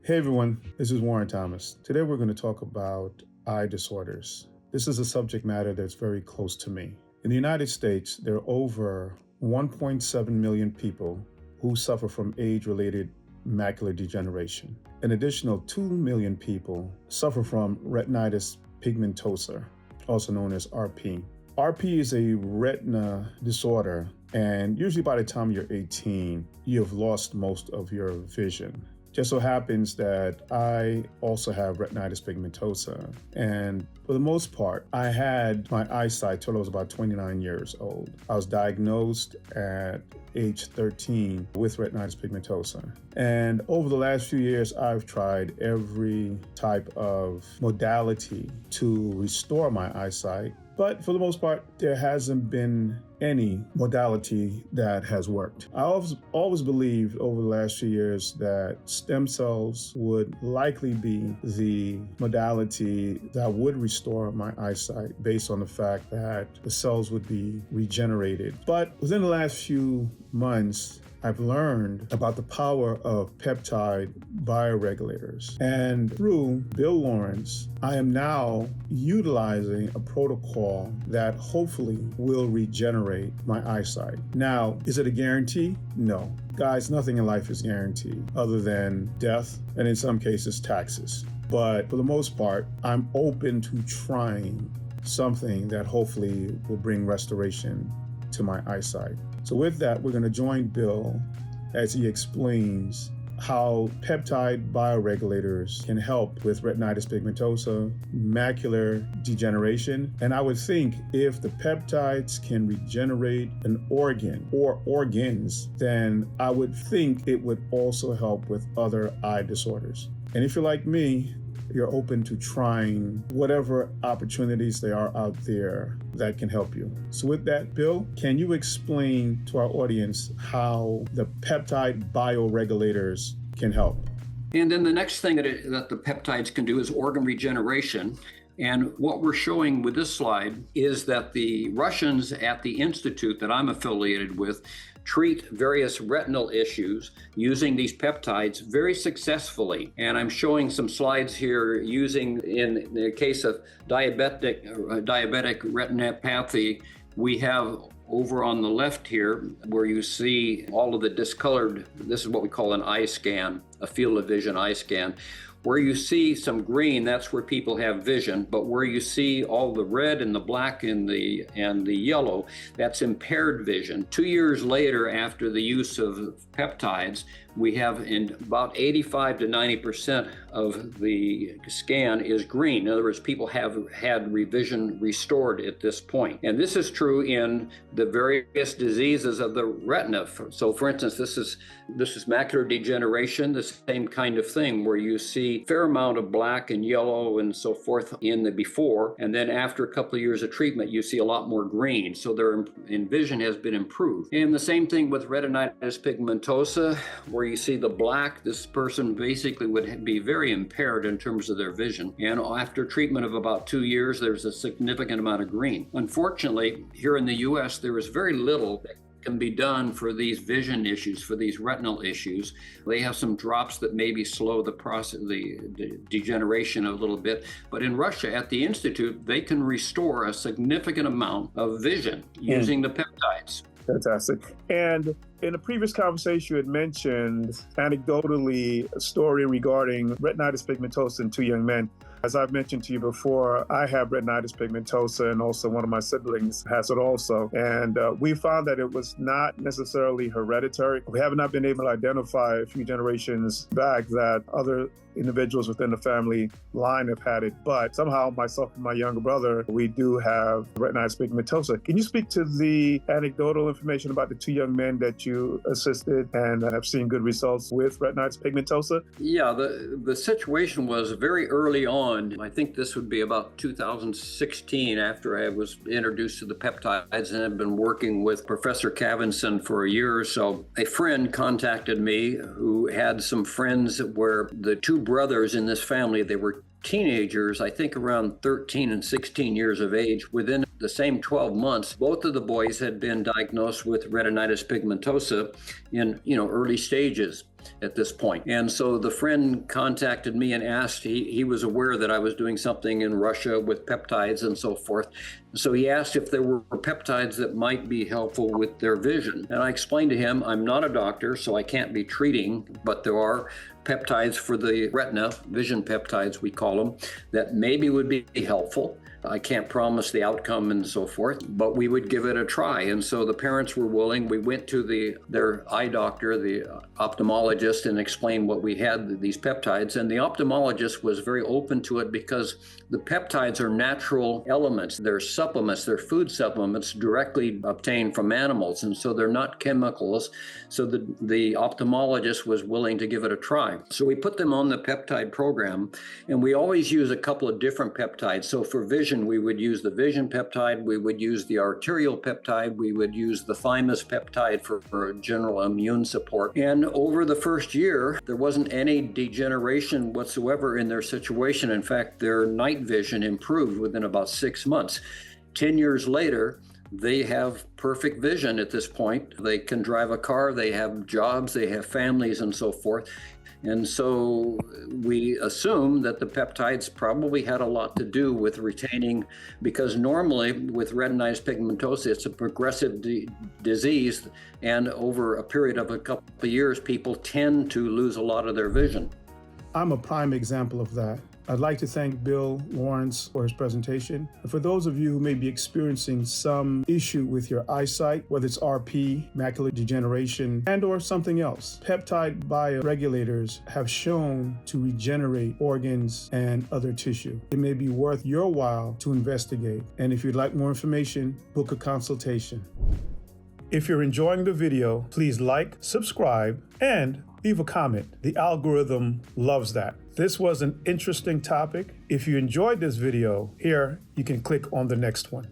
Hey everyone, this is Warren Thomas. Today we're going to talk about eye disorders. This is a subject matter that's very close to me. In the United States, there are over 1.7 million people who suffer from age-related macular degeneration. An additional 2 million people suffer from retinitis pigmentosa, also known as RP. RP is a retina disorder, and usually by the time you're 18, you have lost most of your vision. Just so happens that I also have retinitis pigmentosa, and for the most part, I had my eyesight till I was about 29 years old. I was diagnosed at age 13 with retinitis pigmentosa. And over the last few years, I've tried every type of modality to restore my eyesight. But for the most part, there hasn't been any modality that has worked. I always believed over the last few years that stem cells would likely be the modality that would restore my eyesight based on the fact that the cells would be regenerated. But within the last few months, I've learned about the power of peptide bioregulators. And through Bill Lawrence, I am now utilizing a protocol that hopefully will regenerate my eyesight. Now, is it a guarantee? No. Guys, nothing in life is guaranteed other than death and in some cases taxes. But for the most part, I'm open to trying something that hopefully will bring restoration to my eyesight. So with that, we're going to join Bill as he explains how peptide bioregulators can help with retinitis pigmentosa, macular degeneration. And I would think if the peptides can regenerate an organ or organs, then I would think it would also help with other eye disorders. And if you're like me, you're open to trying whatever opportunities there are out there that can help you. So with that, Bill, can you explain to our audience how the peptide bioregulators can help? And then the next thing that the peptides can do is organ regeneration. And what we're showing with this slide is that the Russians at the institute that I'm affiliated with treat various retinal issues using these peptides very successfully. And I'm showing some slides here using, in the case of diabetic retinopathy, we have over on the left here where you see all of the discolored, this is what we call an eye scan, a field of vision eye scan. Where you see some green, that's where people have vision, but where you see all the red and the black and the yellow, that's impaired vision. 2 years later, after the use of peptides, we have in about 85 to 90% of the scan is green. In other words, people have had vision restored at this point. And this is true in the various diseases of the retina. So for instance, this is macular degeneration, the same kind of thing where you see a fair amount of black and yellow and so forth in the before. And then after a couple of years of treatment, you see a lot more green. So their vision has been improved. And the same thing with retinitis pigmentosa, where you see the black, this person basically would be very impaired in terms of their vision. And after treatment of about 2 years, there's a significant amount of green. Unfortunately, here in the US, there is very little that can be done for these vision issues, for these retinal issues. They have some drops that maybe slow the process, the degeneration a little bit. But in Russia, at the Institute, they can restore a significant amount of vision using the peptides. Fantastic. And in a previous conversation, you had mentioned anecdotally a story regarding retinitis pigmentosa in 2 young men. As I've mentioned to you before, I have retinitis pigmentosa, and also one of my siblings has it also. And we found that it was not necessarily hereditary. We have not been able to identify a few generations back that other individuals within the family line have had it, but somehow myself and my younger brother, we do have retinitis pigmentosa. Can you speak to the anecdotal information about the 2 young men that you assisted and have seen good results with retinitis pigmentosa? Yeah, the situation was very early on. I think this would be about 2016 after I was introduced to the peptides and had been working with Professor Cavinson for a year or so. A friend contacted me who had some friends where the 2 brothers in this family, they were teenagers, I think around 13 and 16 years of age. Within the same 12 months, both of the boys had been diagnosed with retinitis pigmentosa in, early stages. at this point. And so the friend contacted me and asked, he was aware that I was doing something in Russia with peptides and so forth. So he asked if there were peptides that might be helpful with their vision. And I explained to him, I'm not a doctor, so I can't be treating, but there are peptides for the retina, vision peptides we call them, that maybe would be helpful. I can't promise the outcome and so forth, but we would give it a try. And so the parents were willing. We went to their eye doctor, the ophthalmologist, and explained what we had, these peptides. And the ophthalmologist was very open to it because the peptides are natural elements. They're supplements, they're food supplements directly obtained from animals. And so they're not chemicals. So the ophthalmologist was willing to give it a try. So we put them on the peptide program, and we always use a couple of different peptides. So for vision, we would use the vision peptide, we would use the arterial peptide, we would use the thymus peptide for general immune support. And over the first year, there wasn't any degeneration whatsoever in their situation. In fact, their night vision improved within about 6 months. 10 years later, they have perfect vision at this point. They can drive a car, they have jobs, they have families, and so forth. And so we assume that the peptides probably had a lot to do with retaining, because normally with retinitis pigmentosa, it's a progressive disease. And over a period of a couple of years, people tend to lose a lot of their vision. I'm a prime example of that. I'd like to thank Bill Lawrence for his presentation. And for those of you who may be experiencing some issue with your eyesight, whether it's RP, macular degeneration, and or something else, peptide bioregulators have shown to regenerate organs and other tissue. It may be worth your while to investigate. And if you'd like more information, book a consultation. If you're enjoying the video, please like, subscribe, and leave a comment. The algorithm loves that. This was an interesting topic. If you enjoyed this video, here you can click on the next one.